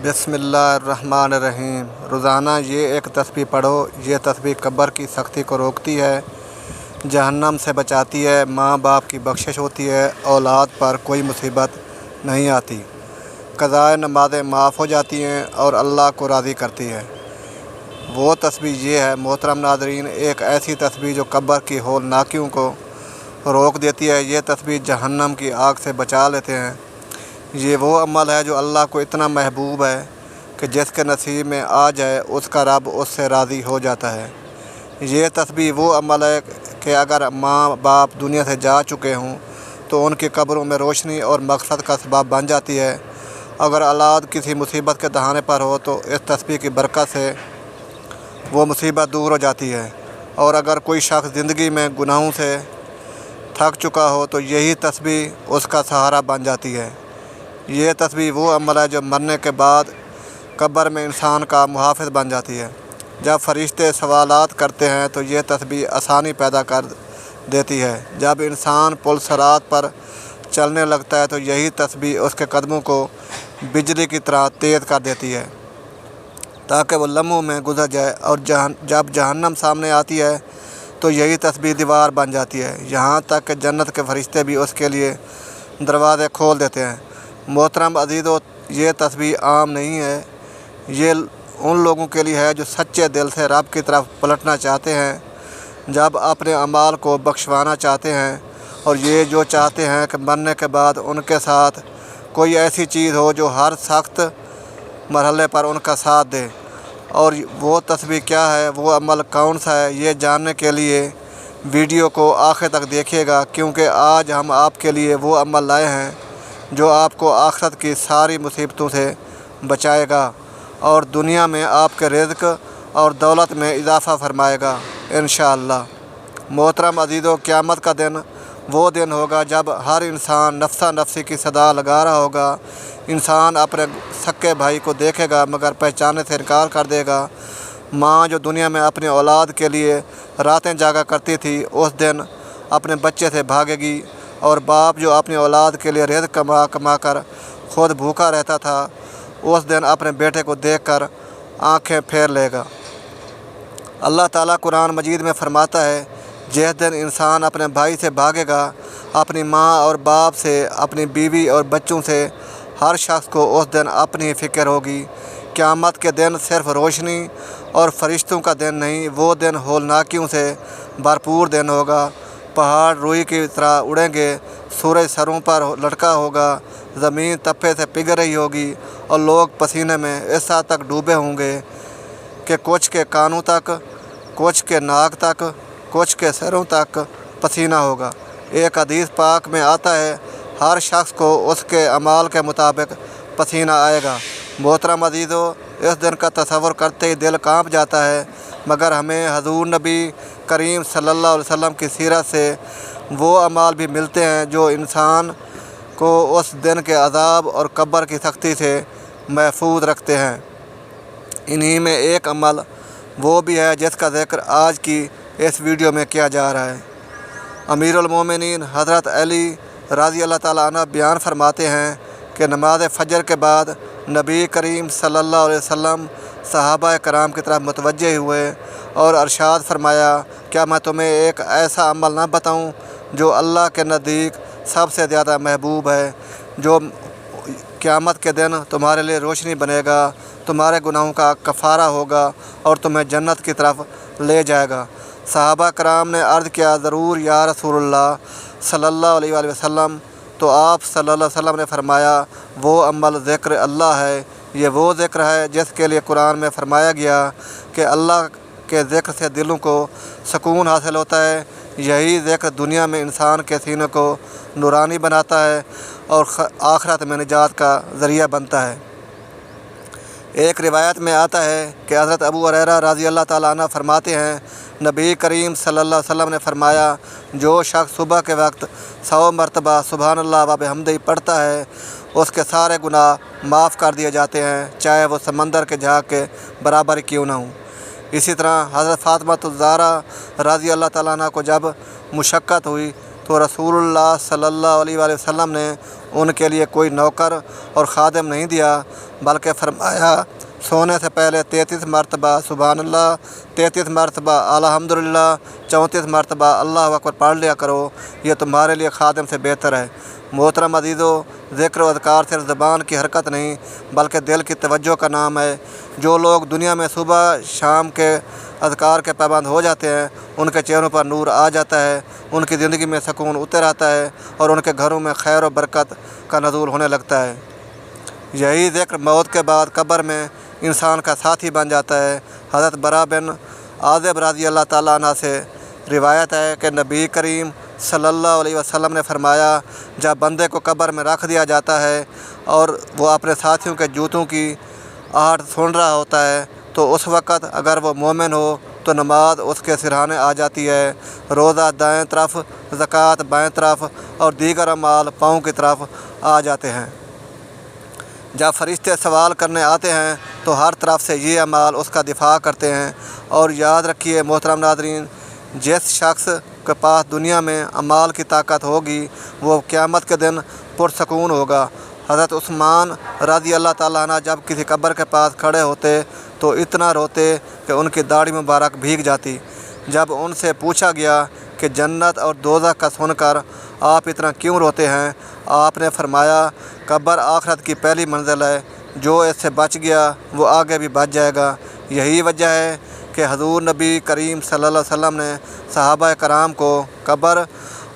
बिस्मिल्लाहिर्रहमानिर्रहीम। रोज़ाना ये एक तस्बीह पढ़ो। ये तस्बीह कब्र की सख्ती को रोकती है, जहन्नम से बचाती है, माँ बाप की बख्शिश होती है, औलाद पर कोई मुसीबत नहीं आती, क़ज़ाए नमाज़ें माफ़ हो जाती हैं और अल्लाह को राज़ी करती है। वो तस्बीह ये है मोहतरम नाज़रीन, एक ऐसी तस्बीह जो कब्र की होलनाकियों को रोक देती है। ये तस्बीह जहन्नम की आग से बचा लेते हैं। ये वो अमल है जो अल्लाह को इतना महबूब है कि जिसके नसीब में आ जाए उसका रब उससे राज़ी हो जाता है। ये तस्बीह वो अमल है कि अगर माँ बाप दुनिया से जा चुके हों तो उनकी कब्रों में रोशनी और मक़सद का सबब बन जाती है। अगर औलाद किसी मुसीबत के दहाने पर हो तो इस तस्बीह की बरकत से वो मुसीबत दूर हो जाती है। और अगर कोई शख्स ज़िंदगी में गुनाहों से थक चुका हो तो यही तस्बीह उसका सहारा बन जाती है। ये तस्बीह वो अमल है जो मरने के बाद कब्र में इंसान का मुहाफ़िज़ बन जाती है। जब फ़रिश्ते सवालात करते हैं तो ये तस्बीह आसानी पैदा कर देती है। जब इंसान पुल सरात पर चलने लगता है तो यही तस्बीह उसके कदमों को बिजली की तरह तेज़ कर देती है ताकि वो लम्हों में गुजर जाए। और जब जहन्नम सामने आती है तो यही तस्बीह दीवार बन जाती है, यहाँ तक कि जन्नत के फ़रिश्ते भी उसके लिए दरवाज़े खोल देते हैं। मोहतरम अज़ीज़ों, ये तस्बीह आम नहीं है। ये उन लोगों के लिए है जो सच्चे दिल से रब की तरफ पलटना चाहते हैं, जब अपने अमाल को बख्शवाना चाहते हैं, और ये जो चाहते हैं कि मरने के बाद उनके साथ कोई ऐसी चीज़ हो जो हर सख्त मरहले पर उनका साथ दे। और वो तस्बीह क्या है, वो अमल कौन सा है, ये जानने के लिए वीडियो को आखिर तक देखिएगा, क्योंकि आज हम आपके लिए वो अमल लाए हैं जो आपको आखिरत की सारी मुसीबतों से बचाएगा और दुनिया में आपके रिज़्क़ और दौलत में इजाफ़ा फरमाएगा इंशाअल्लाह। मोहतरम अज़ीज़ों, क़यामत का दिन वो दिन होगा जब हर इंसान नफ्सा नफ्सी की सदा लगा रहा होगा। इंसान अपने सक्के भाई को देखेगा मगर पहचानने से इनकार कर देगा। माँ जो दुनिया में अपनी औलाद के लिए रातें जागा करती थी उस दिन अपने बच्चे से भागेगी, और बाप जो अपनी औलाद के लिए रिज़्क़ कमा कर खुद भूखा रहता था उस दिन अपने बेटे को देखकर आंखें फेर लेगा। अल्लाह ताला कुरान मजीद में फ़रमाता है, जिस दिन इंसान अपने भाई से भागेगा, अपनी माँ और बाप से, अपनी बीवी और बच्चों से, हर शख्स को उस दिन अपनी ही फ़िक्र होगी। क़यामत के दिन सिर्फ़ रोशनी और फ़रिश्तों का दिन नहीं, वो दिन होलनाकियों से भरपूर दिन होगा। पहाड़ रुई की तरह उड़ेंगे, सूरज सरों पर लटका होगा, ज़मीन तपे से पिघल रही होगी और लोग पसीने में इस हद तक डूबे होंगे कि कुछ के कानों तक, कुछ के नाक तक, कुछ के सरों तक पसीना होगा। एक हदीस पाक में आता है, हर शख्स को उसके अमाल के मुताबिक पसीना आएगा। मोहतरम अज़ीज़ों, इस दिन का तसव्वुर करते ही दिल कांप जाता है, मगर हमें हज़ूर नबी करीम सल्लल्लाहु अलैहि वसल्लम की सीरत से वो अमाल भी मिलते हैं जो इंसान को उस दिन के अज़ाब और कब्र की सख्ती से महफूज रखते हैं। इन्हीं में एक अमल वो भी है जिसका ज़िक्र आज की इस वीडियो में किया जा रहा है। अमीरुल मोमिनीन हज़रत अली रज़ी अल्लाह ताला अन्हु बयान फरमाते हैं कि नमाज फ़जर के बाद नबी करीम सल्लल्लाहु अलैहि वसल्लम सहाबा कराम की तरफ मुतवज्जे हुए और अरशाद फरमाया, क्या मैं तुम्हें एक ऐसा अमल ना बताऊं जो अल्लाह के नज़दीक सबसे ज़्यादा महबूब है, जो क़यामत के दिन तुम्हारे लिए रोशनी बनेगा, तुम्हारे गुनाहों का कफ़ारा होगा और तुम्हें जन्नत की तरफ ले जाएगा। सहाबा कराम ने अर्ज़ किया, ज़रूर या रसूलल्लाह सल्लल्लाहु अलैहि वसल्लम। तो आप सल्लल्लाहु अलैहि वसल्लम ने फरमाया, वो अमल ज़िक्र अल्लाह है। ये वो ज़िक्र है जिसके लिए कुरान में फ़रमाया गया कि अल्लाह के ज़िक्र से दिलों को सुकून हासिल होता है। यही ज़िक्र दुनिया में इंसान के सीने को नूरानी बनाता है और आखिरत में निजात का ज़रिया बनता है। एक रिवायत में आता है कि हज़रत अबू हुरैरा रज़ी अल्लाह ताला अन्हु फरमाते हैं, नबी करीम सल्लल्लाहु अलैहि वसल्लम ने फरमाया, जो शख्स सुबह के वक्त 100 मरतबा सुबहानल्लाह व बिहम्दिही पढ़ता है उसके सारे गुनाह माफ़ कर दिए जाते हैं, चाहे वो समंदर के झाग के बराबर क्यों ना हो। इसी तरह हज़रत फ़ातिमा ज़हरा रज़ी अल्लाह ताला अन्हा को जब मुशक्क़त हुई تو रसूलुल्लाह सल्लल्लाहु अलैहि वसल्लम ने उनके लिए कोई नौकर और खादिम नहीं दिया, बल्कि फरमाया सोने से पहले 33 मरतबा सुबहानल्लाह, 33 मरतबा अल्हम्दुलिल्लाह, 34 मरतबा अल्लाह अकबर पढ़ लिया करो, ये तुम्हारे लिए खादिम से बेहतर है। मोहतरम अज़ीज़ो, ज़िक्र व अज़कार सिर्फ ज़बान की हरकत नहीं बल्कि दिल की तवज्जो का नाम है। जो लोग दुनिया में सुबह शाम के अज़कार के पाबंद हो जाते हैं, उनके चेहरों पर नूर आ जाता है, उनकी ज़िंदगी में सुकून उतर आता है और उनके घरों में खैर और बरकत का नज़ूल होने लगता है। यही ज़िक्र मौत के बाद कब्र में इंसान का साथी बन जाता है। हज़रत बरा बिन आज़िब रज़ी अल्लाह ताला अन्हु से रिवायत है कि नबी करीम सल्लल्लाहु अलैहि वसल्लम ने फरमाया, जब बंदे को कब्र में रख दिया जाता है और वो अपने साथियों के जूतों की आहट सुन रहा होता है, तो उस वक़्त अगर वो मोमिन हो तो नमाज उसके सिरहाने आ जाती है, रोज़ा दाएं तरफ, ज़कात बाएं तरफ और दीगर अमाल पाँव की तरफ आ जाते हैं। जब फरिश्ते सवाल करने आते हैं तो हर तरफ से ये अमाल उसका दिफा करते हैं। और याद रखिए मोहतरम नाज़रीन, जिस शख्स के पास दुनिया में अमाल की ताकत होगी वो क़यामत के दिन पुरसकून होगा। हज़रत उस्मान रज़ी अल्लाह ताला अन्हु जब किसी कब्र के पास खड़े होते तो इतना रोते कि उनकी दाढ़ी मुबारक भीग जाती। जब उनसे पूछा गया कि जन्नत और दोज़ख का सुनकर आप इतना क्यों रोते हैं, आपने फरमाया, कब्र आखिरत की पहली मंजिल है, जो इससे बच गया वो आगे भी बच जाएगा। यही वजह है कि हज़ूर नबी करीम सल्लल्लाहु अलैहि वसल्लम ने सहाबा कराम को कब्र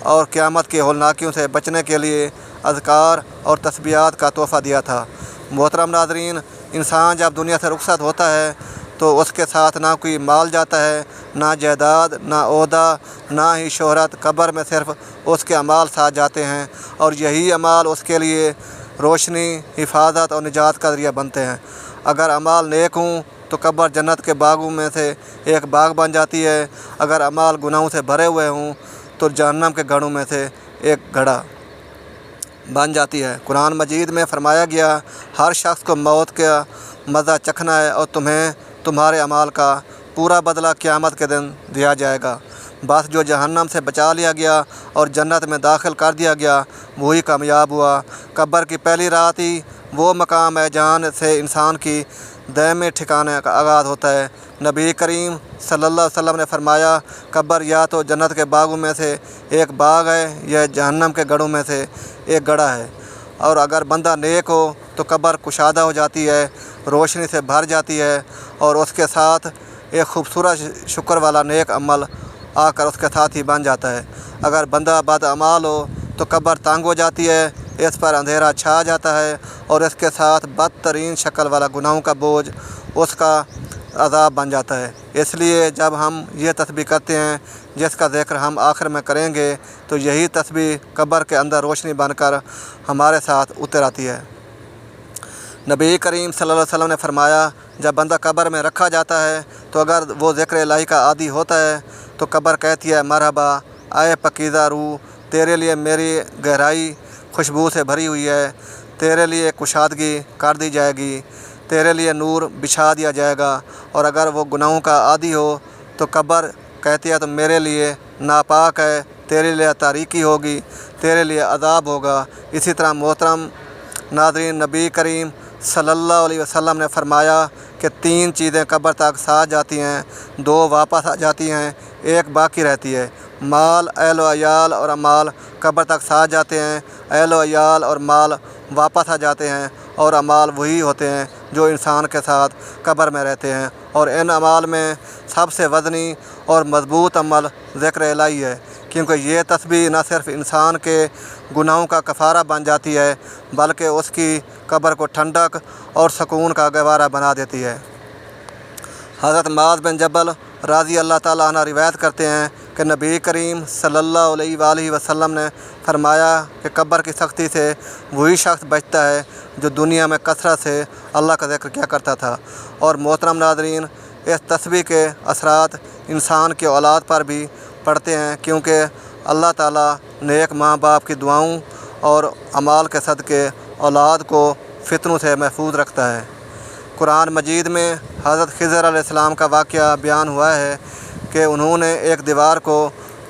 और क़यामत की हौलनाकियों से बचने के लिए अज़कार और तस्बीहात का तोहफ़ा दिया था। मोहतरम नाज़रीन, इंसान जब दुनिया से रुखसत होता है तो उसके साथ ना कोई माल जाता है, ना जायदाद, ना ओहदा, ना ही शोहरत। कब्र में सिर्फ उसके अमाल साथ जाते हैं और यही अमाल उसके लिए रोशनी, हिफाजत और निजात का ज़रिया बनते हैं। अगर अमाल नेक हों तो कब्र जन्नत के बागों में से एक बाग बन जाती है। अगर अमाल गुनाहों से भरे हुए हों तो जहन्नम के घड़ों में से एक घड़ा बन जाती है। कुरान मजीद में फरमाया गया, हर शख्स को मौत का मज़ा चखना है और तुम्हें तुम्हारे अमाल का पूरा बदला क़यामत के दिन दिया जाएगा। बस जो जहन्नम से बचा लिया गया और जन्नत में दाखिल कर दिया गया वही कामयाब हुआ। कब्र की पहली रात ही वो मकाम है जहाँ से इंसान की दायमी ठिकाने का आगाज़ होता है। नबी करीम सल्लल्लाहु अलैहि वसल्लम ने फरमाया, कब्र या तो जन्नत के बागों में से एक बाग है या जहन्नम के गढ़ों में से एक गड़ा है। और अगर बंदा नेक हो तो कब्र कुशादा हो जाती है, रोशनी से भर जाती है और उसके साथ एक खूबसूरत शुक्र वाला नेक अमल आकर उसके साथ ही बन जाता है। अगर बंदा बद अमाल हो तो कब्र तंग हो जाती है, इस पर अंधेरा छा जाता है और इसके साथ बदतरीन शक्ल वाला गुनाहों का बोझ उसका अज़ाब बन जाता है। इसलिए जब हम ये तस्बीह करते हैं जिसका ज़िक्र हम आखिर में करेंगे, तो यही तस्बीह कब्र के अंदर रोशनी बनकर हमारे साथ उतर आती है। नबी करीम सल्लल्लाहु अलैहि वसल्लम ने फरमाया, जब बंदा कब्र में रखा जाता है तो अगर वो ज़िक्र इलाही का आदी होता है तो कब्र कहती है, मरहबा आए पकीज़ा रूह, तेरे लिए मेरी गहराई खुशबू से भरी हुई है, तेरे लिए कुशादगी कर दी जाएगी, तेरे लिए नूर बिछा दिया जाएगा। और अगर वो गुनाहों का आदी हो तो कब्र कहती है, तो मेरे लिए नापाक है, तेरे लिए तारीकी होगी, तेरे लिए अज़ाब होगा। इसी तरह मोहतरम नाज़रीन, नबी करीम सल्लल्लाहु अलैहि वसल्लम ने फरमाया कि 3 चीज़ें कब्र तक साथ जाती हैं, 2 वापस आ जाती हैं, एक बाकी रहती है। माल, अहल व अयाल और अमाल कब्र तक साथ जाते हैं, अहल व अयाल और माल वापस आ जाते हैं और अमाल वही होते हैं जो इंसान के साथ कब्र में रहते हैं। और इन अमाल में सबसे वज़नी और मज़बूत अमल ज़िक्र इलाही है, क्योंकि ये तस्बीह न सिर्फ इंसान के गुनाहों का कफ़ारा बन जाती है बल्कि उसकी कब्र को ठंडक और सुकून का गहवारा बना देती है। हज़रत मुआज़ बिन जबल रज़ी अल्लाह ताला अन्हु रिवायत करते हैं कि नबी करीम सल्लल्लाहु अलैहि वसल्लम ने फरमाया कि कब्र की सख्ती से वही शख्स बचता है जो दुनिया में कसरत से अल्लाह का ज़िक्र किया करता था। और मोहतरम नाज़रीन, इस तस्बीह के असरात इंसान के औलाद पर भी पड़ते हैं, क्योंकि अल्लाह ताला नेक माँ बाप की दुआओं और अमाल के सदक़े औलाद को फितनों से महफूज रखता है। कुरान मजीद में हज़रत खिज़र अलैहिस्सलाम का वाक़या बयान हुआ है कि उन्होंने एक दीवार को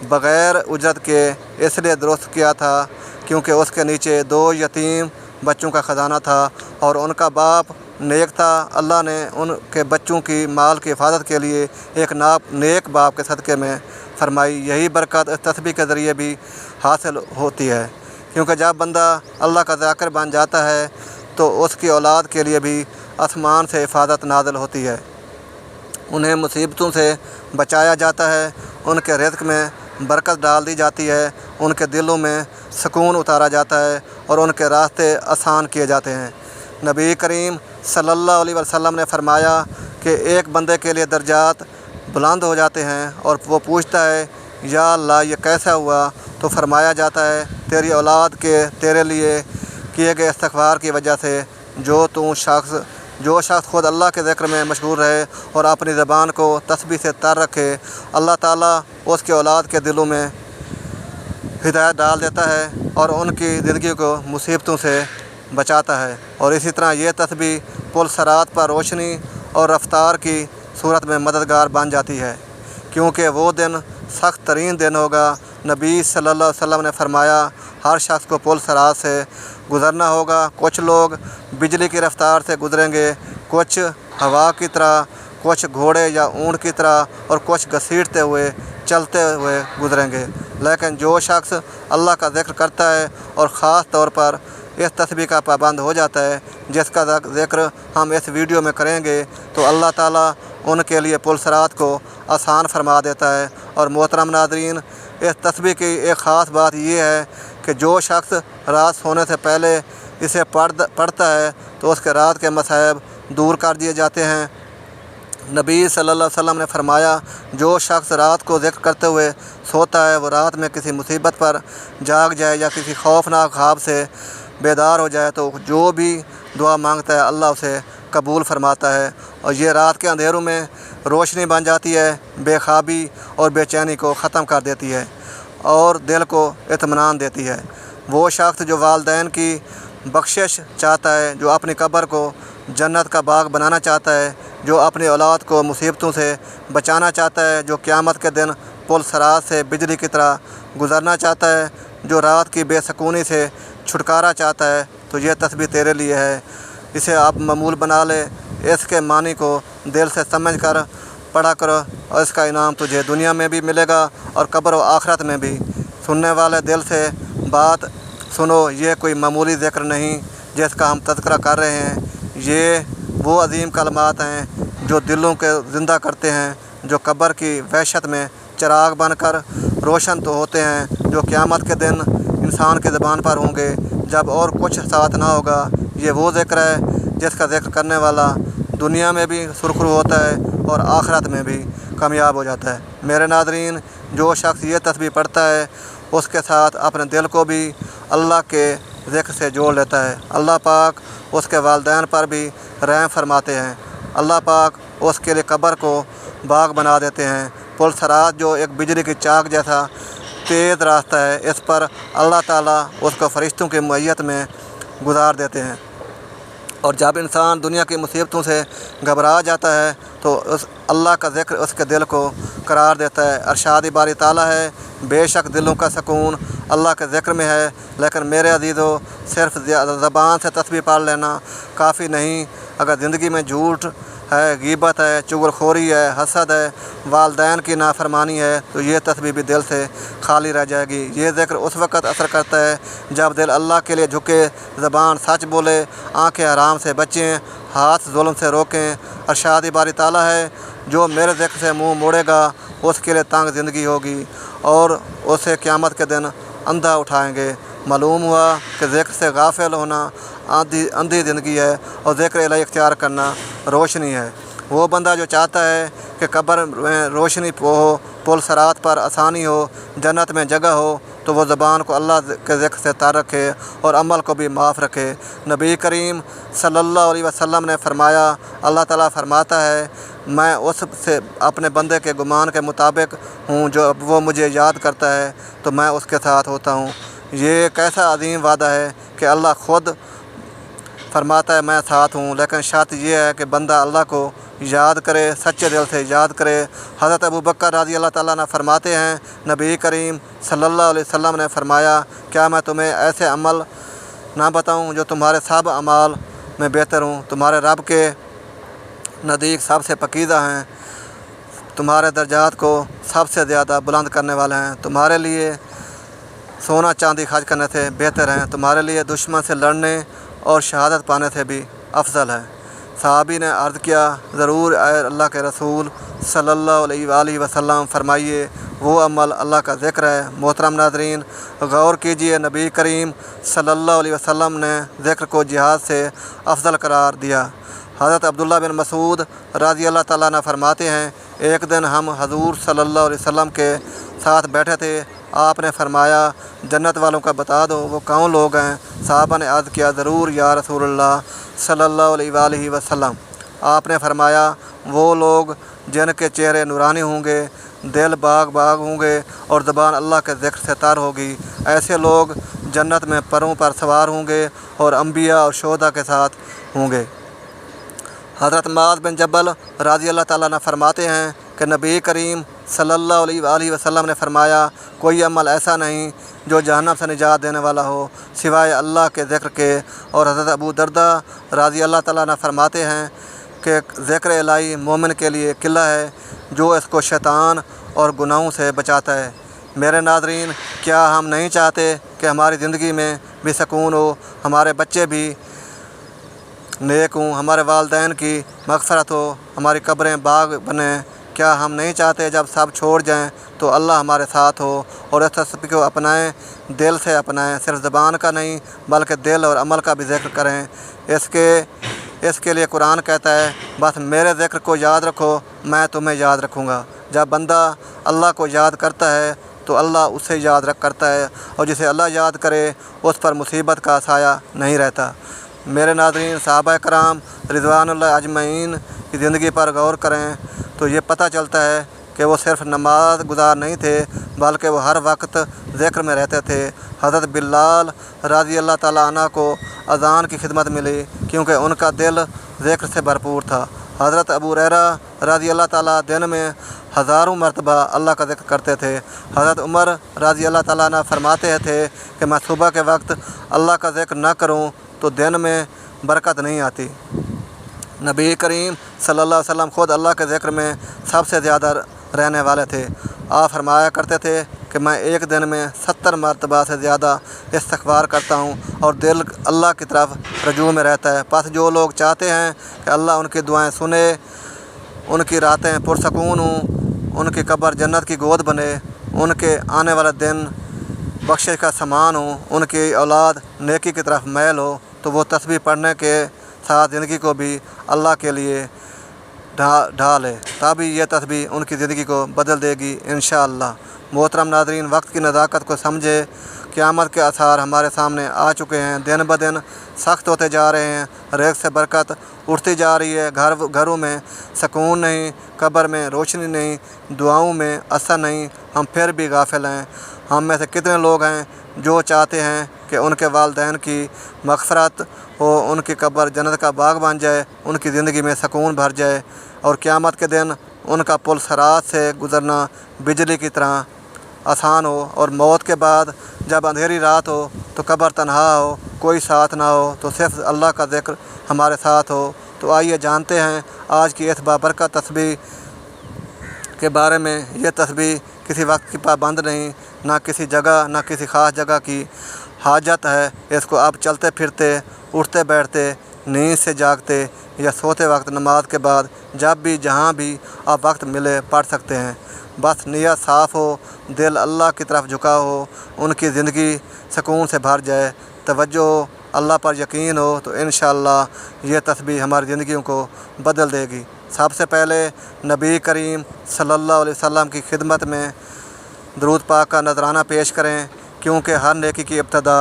بغیر اجرت کے اس لیے درست کیا تھا کیونکہ اس کے نیچے 2 یتیم بچوں کا خزانہ تھا اور ان کا باپ نیک تھا۔ اللہ نے ان کے بچوں کی مال کی حفاظت کے لیے ایک نیک باپ کے صدقے میں فرمائی۔ یہی برکت اس تسبیح کے ذریعے بھی حاصل ہوتی ہے، کیونکہ جب بندہ اللہ کا ذاکر بن جاتا ہے تو اس کی اولاد کے لیے بھی آسمان سے حفاظت نازل ہوتی ہے، انہیں مصیبتوں سے بچایا جاتا ہے، ان کے رزق میں برکت ڈال دی جاتی ہے، ان کے دلوں میں سکون اتارا جاتا ہے اور ان کے راستے آسان کیے جاتے ہیں۔ نبی کریم صلی اللہ علیہ وسلم نے فرمایا کہ ایک بندے کے لیے درجات بلند ہو جاتے ہیں اور وہ پوچھتا ہے یا اللہ یہ کیسا ہوا؟ تو فرمایا جاتا ہے تیری اولاد کے تیرے لیے کیے گئے استغفار کی وجہ سے۔ جو شخص خود اللہ کے ذکر میں مشغول رہے اور اپنی زبان کو تسبیح سے تر رکھے، اللہ تعالیٰ اس کے اولاد کے دلوں میں ہدایت ڈال دیتا ہے اور ان کی زندگی کو مصیبتوں سے بچاتا ہے۔ اور اسی طرح یہ تسبیح پل صراط پر روشنی اور رفتار کی صورت میں مددگار بن جاتی ہے، کیونکہ وہ دن سخت ترین دن ہوگا۔ نبی صلی اللہ علیہ وسلم نے فرمایا ہر شخص کو پل صراط سے گزرنا ہوگا۔ کچھ لوگ بجلی کی رفتار سے گزریں گے، کچھ ہوا کی طرح، کچھ گھوڑے یا اونٹ کی طرح اور کچھ گھسیٹتے ہوئے چلتے ہوئے گزریں گے، لیکن جو شخص اللہ کا ذکر کرتا ہے اور خاص طور پر اس تسبیح کا پابند ہو جاتا ہے جس کا ذکر ہم اس ویڈیو میں کریں گے، تو اللہ تعالیٰ ان کے لیے پل صراط کو آسان فرما دیتا ہے۔ اور محترم ناظرین، اس تسبیح کی ایک خاص بات یہ ہے کہ جو شخص رات سونے سے پہلے اسے پڑھتا ہے تو اس کے رات کے مصائب دور کر دیے جاتے ہیں۔ نبی صلی اللہ علیہ وسلم نے فرمایا جو شخص رات کو ذکر کرتے ہوئے سوتا ہے وہ رات میں کسی مصیبت پر جاگ جائے یا کسی خوفناک خواب سے بیدار ہو جائے تو جو بھی دعا مانگتا ہے اللہ اسے قبول فرماتا ہے، اور یہ رات کے اندھیروں میں روشنی بن جاتی ہے، بے خوابی اور بے چینی کو ختم کر دیتی ہے اور دل کو اطمینان دیتی ہے۔ وہ شخص جو والدین کی بخشش چاہتا ہے، جو اپنی قبر کو جنت کا باغ بنانا چاہتا ہے، جو اپنی اولاد کو مصیبتوں سے بچانا چاہتا ہے، جو قیامت کے دن پل صراط سے بجلی کی طرح گزرنا چاہتا ہے، جو رات کی بے سکونی سے چھٹکارا چاہتا ہے، تو یہ تسبیح تیرے لیے ہے۔ اسے آپ معمول بنا لے، اس کے معنی کو دل سے سمجھ کر پڑھا کرو اور اس کا انعام تجھے دنیا میں بھی ملے گا اور قبر و آخرت میں بھی۔ سننے والے دل سے بات سنو، یہ کوئی معمولی ذکر نہیں جس کا ہم تذکرہ کر رہے ہیں، یہ وہ عظیم کلمات ہیں جو دلوں کے زندہ کرتے ہیں، جو قبر کی وحشت میں چراغ بن کر روشن تو ہوتے ہیں، جو قیامت کے دن انسان کی زبان پر ہوں گے جب اور کچھ ساتھ نہ ہوگا۔ یہ وہ ذکر ہے جس کا ذکر کرنے والا دنیا میں بھی سرخرو ہوتا ہے اور آخرت میں بھی کامیاب ہو جاتا ہے۔ میرے ناظرین، جو شخص یہ تسبیح پڑھتا ہے اس کے ساتھ اپنے دل کو بھی اللہ کے ذکر سے جوڑ لیتا ہے۔ اللہ پاک اس کے والدین پر بھی رحم فرماتے ہیں، اللہ پاک اس کے لیے قبر کو باغ بنا دیتے ہیں۔ پل صراط جو ایک بجلی کی چاک جیسا تیز راستہ ہے، اس پر اللہ تعالیٰ اس کو فرشتوں کی معیت میں گزار دیتے ہیں، اور جب انسان دنیا کی مصیبتوں سے گھبرا جاتا ہے تو اللہ کا ذکر اس کے دل کو قرار دیتا ہے۔ ارشاد باری تعالیٰ ہے بے شک دلوں کا سکون اللہ کے ذکر میں ہے، لیکن میرے عزیزو صرف زبان سے تسبیح پڑھ لینا کافی نہیں۔ اگر زندگی میں جھوٹ ہے، غیبت ہے، چغل خوری ہے، حسد ہے، والدین کی نافرمانی ہے، تو یہ تسبیح بھی دل سے خالی رہ جائے گی۔ یہ ذکر اس وقت اثر کرتا ہے جب دل اللہ کے لیے جھکے، زبان سچ بولے، آنکھیں حرام سے بچیں، ہاتھ ظلم سے روکیں۔ ارشاد باری تعالیٰ ہے جو میرے ذکر سے منہ موڑے گا اس کے لیے تنگ زندگی ہوگی اور اسے قیامت کے دن اندھا اٹھائیں گے۔ معلوم ہوا کہ ذکر سے غافل ہونا اندھی زندگی ہے اور ذکر الہی اختیار کرنا روشنی ہے۔ وہ بندہ جو چاہتا ہے کہ قبر میں روشنی ہو، پل صراط پر آسانی ہو، جنت میں جگہ ہو، تو وہ زبان کو اللہ کے ذکر سے تر رکھے اور عمل کو بھی معاف رکھے۔ نبی کریم صلی اللہ علیہ وسلم نے فرمایا، اللہ تعالیٰ فرماتا ہے میں اس سے اپنے بندے کے گمان کے مطابق ہوں، جو وہ مجھے یاد کرتا ہے تو میں اس کے ساتھ ہوتا ہوں۔ یہ کیسا عظیم وعدہ ہے کہ اللہ خود فرماتا ہے میں ساتھ ہوں، لیکن شرط یہ ہے کہ بندہ اللہ کو یاد کرے، سچے دل سے یاد کرے۔ حضرت ابو بکر رضی اللہ تعالیٰ عنہ فرماتے ہیں نبی کریم صلی اللہ علیہ وسلم نے فرمایا کیا میں تمہیں ایسے عمل نہ بتاؤں جو تمہارے سب اعمال میں بہتر ہوں، تمہارے رب کے نزدیک سب سے پاکیزہ ہیں، تمہارے درجات کو سب سے زیادہ بلند کرنے والے ہیں، تمہارے لیے سونا چاندی خرچ کرنے سے بہتر ہیں، تمہارے لیے دشمن سے لڑنے اور شہادت پانے سے بھی افضل ہے۔ صحابی نے عرض کیا ضرور اے اللہ کے رسول صلی اللہ علیہ وآلہ وسلم، فرمائیے وہ عمل اللہ کا ذکر ہے۔ محترم ناظرین، غور کیجئے، نبی کریم صلی اللہ علیہ وسلم نے ذکر کو جہاد سے افضل قرار دیا۔ حضرت عبداللہ بن مسعود رضی اللہ تعالیٰ عنہ فرماتے ہیں ایک دن ہم حضور صلی اللہ علیہ وسلم کے ساتھ بیٹھے تھے، آپ نے فرمایا جنت والوں کا بتا دو وہ کون لوگ ہیں؟ صحابہ نے عرض کیا ضرور یا رسول اللہ صلی اللہ علیہ وآلہ وسلم۔ آپ نے فرمایا وہ لوگ جن کے چہرے نورانی ہوں گے، دل باغ باغ ہوں گے اور زبان اللہ کے ذکر سے تر ہوگی، ایسے لوگ جنت میں پروں پر سوار ہوں گے اور انبیاء اور شہداء کے ساتھ ہوں گے۔ حضرت معاذ بن جبل رضی اللہ تعالیٰ عنہ فرماتے ہیں کہ نبی کریم صلی اللہ علیہ وآلہ وسلم نے فرمایا کوئی عمل ایسا نہیں جو جہنم سے نجات دینے والا ہو سوائے اللہ کے ذکر کے۔ اور حضرت ابو درداء رضی اللہ تعالیٰ عنہ فرماتے ہیں کہ ذکر الہی مومن کے لیے قلعہ ہے جو اس کو شیطان اور گناہوں سے بچاتا ہے۔ میرے ناظرین، کیا ہم نہیں چاہتے کہ ہماری زندگی میں بھی سکون ہو، ہمارے بچے بھی نیک ہوں، ہمارے والدین کی مغفرت ہو، ہماری قبریں باغ بنیں؟ کیا ہم نہیں چاہتے جب سب چھوڑ جائیں تو اللہ ہمارے ساتھ ہو؟ اور اس تسبیح کو اپنائیں، دل سے اپنائیں، صرف زبان کا نہیں بلکہ دل اور عمل کا بھی ذکر کریں۔ اس کے لیے قرآن کہتا ہے بس میرے ذکر کو یاد رکھو میں تمہیں یاد رکھوں گا۔ جب بندہ اللہ کو یاد کرتا ہے تو اللہ اسے یاد کرتا ہے، اور جسے اللہ یاد کرے اس پر مصیبت کا سایہ نہیں رہتا۔ میرے ناظرین، صحابہ کرام رضوان اللہ اجمعین کی زندگی پر غور کریں تو یہ پتہ چلتا ہے کہ وہ صرف نماز گزار نہیں تھے بلکہ وہ ہر وقت ذکر میں رہتے تھے۔ حضرت بلال رضی اللہ تعالیٰ عنہ کو اذان کی خدمت ملی کیونکہ ان کا دل ذکر سے بھرپور تھا۔ حضرت ابو ہریرہ رضی اللہ تعالیٰ دن میں ہزاروں مرتبہ اللہ کا ذکر کرتے تھے۔ حضرت عمر رضی اللہ تعالیٰ عنہ فرماتے تھے کہ میں صبح کے وقت اللہ کا ذکر نہ کروں تو دن میں برکت نہیں آتی۔ نبی کریم صلی اللہ علیہ وسلم خود اللہ کے ذکر میں سب سے زیادہ رہنے والے تھے۔ آپ فرمایا کرتے تھے کہ میں ایک دن میں 70 مرتبہ سے زیادہ استغفار کرتا ہوں اور دل اللہ کی طرف رجوع میں رہتا ہے۔ پس جو لوگ چاہتے ہیں کہ اللہ ان کی دعائیں سنے، ان کی راتیں پرسکون ہوں، ان کی قبر جنت کی گود بنے، ان کے آنے والا دن بخشش کا سامان ہو، ان کی اولاد نیکی کی طرف میل ہو، تو وہ تسبیح پڑھنے کے ساتھ زندگی کو بھی اللہ کے لیے ڈھالے، تبھی یہ تسبیح ان کی زندگی کو بدل دے گی انشاءاللہ۔ محترم ناظرین، وقت کی نزاکت کو سمجھے، قیامت کے آثار ہمارے سامنے آ چکے ہیں، دن بدن سخت ہوتے جا رہے ہیں، رزق سے برکت اٹھتی جا رہی ہے، گھروں میں سکون نہیں، قبر میں روشنی نہیں، دعاؤں میں اثر نہیں، ہم پھر بھی غافل ہیں۔ ہم میں سے کتنے لوگ ہیں جو چاہتے ہیں کہ ان کے والدین کی مغفرت ہو، ان کی قبر جنت کا باغ بن جائے، ان کی زندگی میں سکون بھر جائے، اور قیامت کے دن ان کا پل صراط سے گزرنا بجلی کی طرح آسان ہو، اور موت کے بعد جب اندھیری رات ہو تو قبر تنہا ہو، کوئی ساتھ نہ ہو، تو صرف اللہ کا ذکر ہمارے ساتھ ہو۔ تو آئیے جانتے ہیں آج کی اس بابرکت تسبیح کے بارے میں۔ یہ تسبیح کسی وقت کی پابند نہیں، نہ کسی جگہ نہ کسی خاص جگہ کی حاجت ہے، اس کو آپ چلتے پھرتے، اٹھتے بیٹھتے، نیند سے جاگتے یا سوتے وقت، نماز کے بعد، جب بھی جہاں بھی آپ وقت ملے پڑھ سکتے ہیں۔ بس نیت صاف ہو، دل اللہ کی طرف جھکا ہو، ان کی زندگی سکون سے بھر جائے، توجہ ہو، اللہ پر یقین ہو، تو انشاءاللہ یہ تسبیح ہماری زندگیوں کو بدل دے گی۔ سب سے پہلے نبی کریم صلی اللہ علیہ وسلم کی خدمت میں درود پاک کا نذرانہ پیش کریں، کیونکہ ہر نیکی کی ابتدا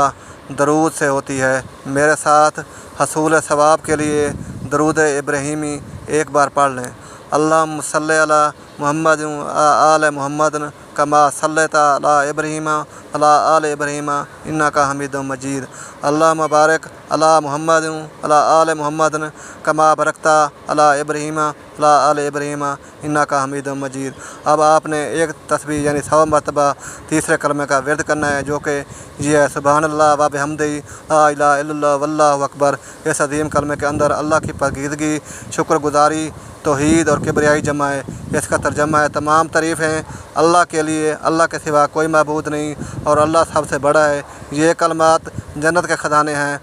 درود سے ہوتی ہے۔ میرے ساتھ حصول ثواب کے لیے درود ابراہیمی ایک بار پڑھ لیں۔ اللہم صلی علی मुहम्मद आल मोहम्मद कमा सल्लैता अला इब्राहीम अला आल इब्राहीम इन्नका हमीदुम मजीद। अल्लाहुम्मा बारिक अला मुहम्मद अला आल मोहम्मद कमा बरकता अला इब्राहीम अला आल इब्राहीम इन्नका हमीदुम मजीद। अब आपने एक तस्बीह यानी 100 मरतबा तीसरे कलमे का विर्द करना है, जो कि ये है सुबहानल्लाह व बिहम्दिही ला इलाहा इल्लल्लाह वल्लाहु अकबर। इस अजीम कलमे के अंदर अल्लाह की पाकीज़गी, शुक्रगुजारी, तौहीद और किबरियाई जमा है। इसका तर्जमा है तमाम तारीफ़ें अल्लाह के लिए, अल्लाह के सिवा कोई माबूद नहीं और अल्लाह सबसे बड़ा है। ये कलमात जन्नत के ख़जाने हैं।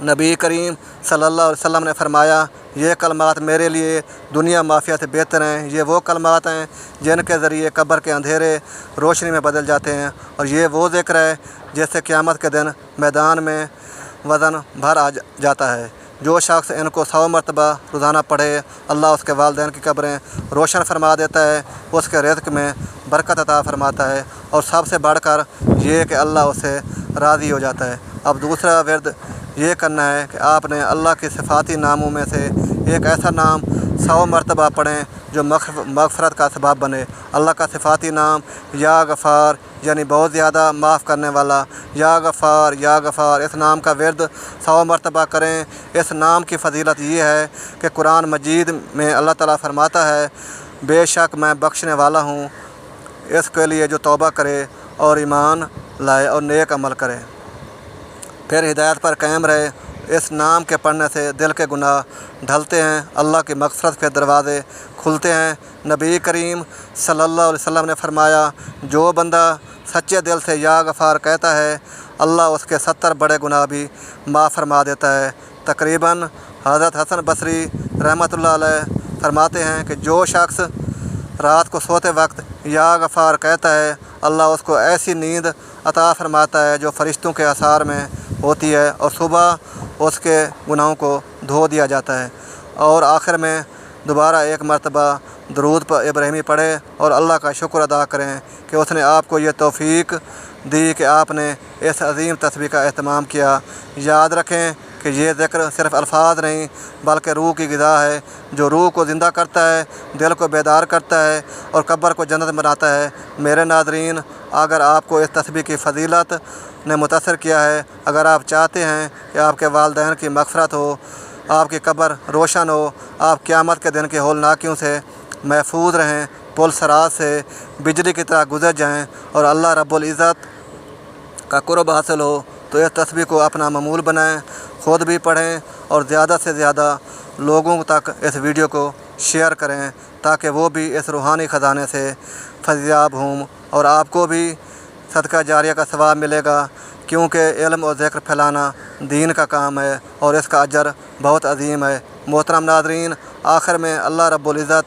नबी करीम सल्लल्लाहु अलैहि वसल्लम ने फरमाया, ये कलमात मेरे लिए दुनिया माफिया से बेहतर हैं। ये वो कलमात हैं जिनके ज़रिए कब्र के अंधेरे रोशनी में बदल जाते हैं, और ये वो ज़िक्र है जिससे क़यामत के दिन मैदान में वज़न भर आ जाता है। जो शख्स इनको 100 मरतबा रोज़ाना पढ़े, अल्लाह उसके वालिदैन की कब्रें रोशन फरमा देता है, उसके रिज़्क़ में बरकत अता फरमाता है, और सबसे बढ़कर ये कि अल्लाह उससे राज़ी हो जाता है। अब दूसरा विर्द ये करना है कि आपने अल्लाह के सिफ़ाती नामों में से एक ऐसा नाम 100 मरतबा पढ़ें जो मग़फ़रत का सबब बने। अल्लाह का सिफ़ाती नाम या गफ़ार यानी बहुत ज़्यादा माफ़ करने वाला, या गफ़ार या गफ़ार, इस नाम का विर्द 100 मरतबा करें। इस नाम की फ़जीलत ये है कि कुरान मजीद में अल्लाह ताला फरमाता है, बेशक मैं बख्शने वाला हूँ इसके लिए जो तौबा करे और ईमान लाए और नेक अमल करे, फिर हिदायत पर कायम रहे। इस नाम के पढ़ने से दिल के गुनाह ढलते हैं, अल्लाह की मग़फ़रत के दरवाज़े खुलते हैं। नबी करीम सल्लल्लाहु अलैहि वसल्लम ने फरमाया, जो बंदा सच्चे दिल से या गफ़ार कहता है, अल्लाह उसके 70 बड़े गुनाह भी माफ़ फरमा देता है। तकरीबन हज़रत हसन बसरी रहमतुल्लाह अलैह फरमाते हैं कि जो शख्स रात को सोते वक्त या गफ़ार कहता है, अल्लाह उसको ऐसी नींद अता फरमाता है जो फ़रिश्तों के आसार में होती है, और सुबह उसके गुनाहों को धो दिया जाता है। और आखिर में दोबारा एक मरतबा दरूद पर इब्राहीमी पढ़े और अल्लाह का शुक्र अदा करें कि उसने आपको ये तौफ़ीक दी कि आपने इस अज़ीम तस्बीह का एहतमाम किया। याद रखें कि ये ज़िक्र सिर्फ़ अल्फाज नहीं बल्कि रूह की ग़िज़ा है, जो रूह को ज़िंदा करता है, दिल को बेदार करता है और कब्र को जन्नत बनाता है। मेरे नाज़रीन, अगर आपको इस तस्बीह की फ़जीलत ने मुतासर किया है, अगर आप चाहते हैं कि आपके वालिदैन की मग़फ़रत हो, आपकी कब्र रोशन हो, आप क़यामत के दिन के हौलनाकियों से महफूज रहें, पुल सरात से बिजली की तरह गुज़र जाएँ और अल्लाह रब्बुल इज़्ज़त का क़ुर्ब हासिल हो, तो इस तस्बीह को अपना मामूल बनाएं, ख़ुद भी पढ़ें और ज़्यादा से ज़्यादा लोगों तक इस वीडियो को शेयर करें, ताकि वो भी इस रूहानी ख़जाने से फैज़याब हों और आपको भी सदका जारिया का सवाब मिलेगा, क्योंकि इल्म और ज़िक्र फैलाना दीन का काम है और इसका अजर बहुत अजीम है। मोहतरम नाज़रीन, आखिर में अल्लाह रब्बुल इज़्ज़त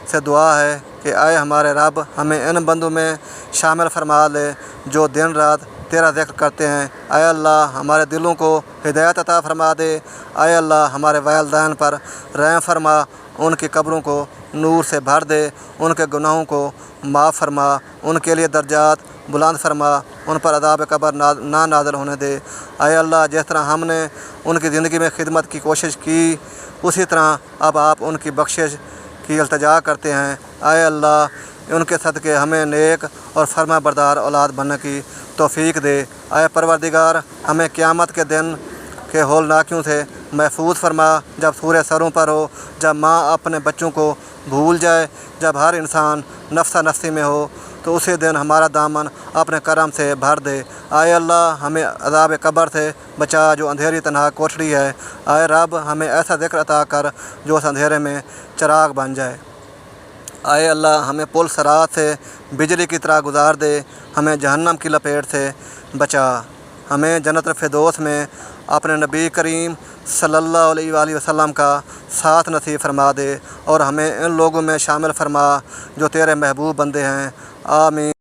से दुआ है कि आए हमारे रब हमें इन बंदों में शामिल फरमा ले जो दिन रात तेरा ज़िक्र करते हैं। आए अल्लाह हमारे दिलों को हिदायत अता फरमा दे। आए अल्लाह हमारे वालिदैन पर रहम फरमा, उनकी कब्रों को नूर से भर दे, उनके गुनाहों को माफ़ फरमा, उनके लिए दर्जात बुलंद फरमा, उन पर अज़ाब कब्र ना नाज़िल होने दे। आए अल्लाह, जिस तरह हमने उनकी ज़िंदगी में खिदमत की कोशिश की, उसी तरह अब आप उनकी बख्शिश की इल्तिजा करते हैं। आए अल्लाह, उनके सदक़े हमें नेक और फरमा बरदार औलाद बनने की तौफ़ीक दे। आए परवरदिगार, हमें क़यामत के दिन के हौलनाकियों से महफूज फरमा, जब सूरज सरों पर हो, जब माँ अपने बच्चों को भूल जाए, जब हर इंसान नफ्सा नफ्सी में हो, तो उसी दिन हमारा दामन अपने करम से भर दे। आए अल्लाह, हमें अज़ाब कब्र से बचा जो अंधेरी तन्हा कोठरी है। आए रब, हमें ऐसा ज़िक्र अता कर जो उस अंधेरे में चिराग बन जाए। आए अल्लाह, हमें पुल सरात से बिजली की तरह गुजार दे, हमें जहन्नम की लपेट से बचा, हमें जन्नत फिरदौस में अपने नबी करीम सल्लल्लाहु अलैहि वसल्लम का साथ नसीब फरमा दे और हमें इन लोगों में शामिल फरमा जो तेरे महबूब बंदे हैं। आमीन।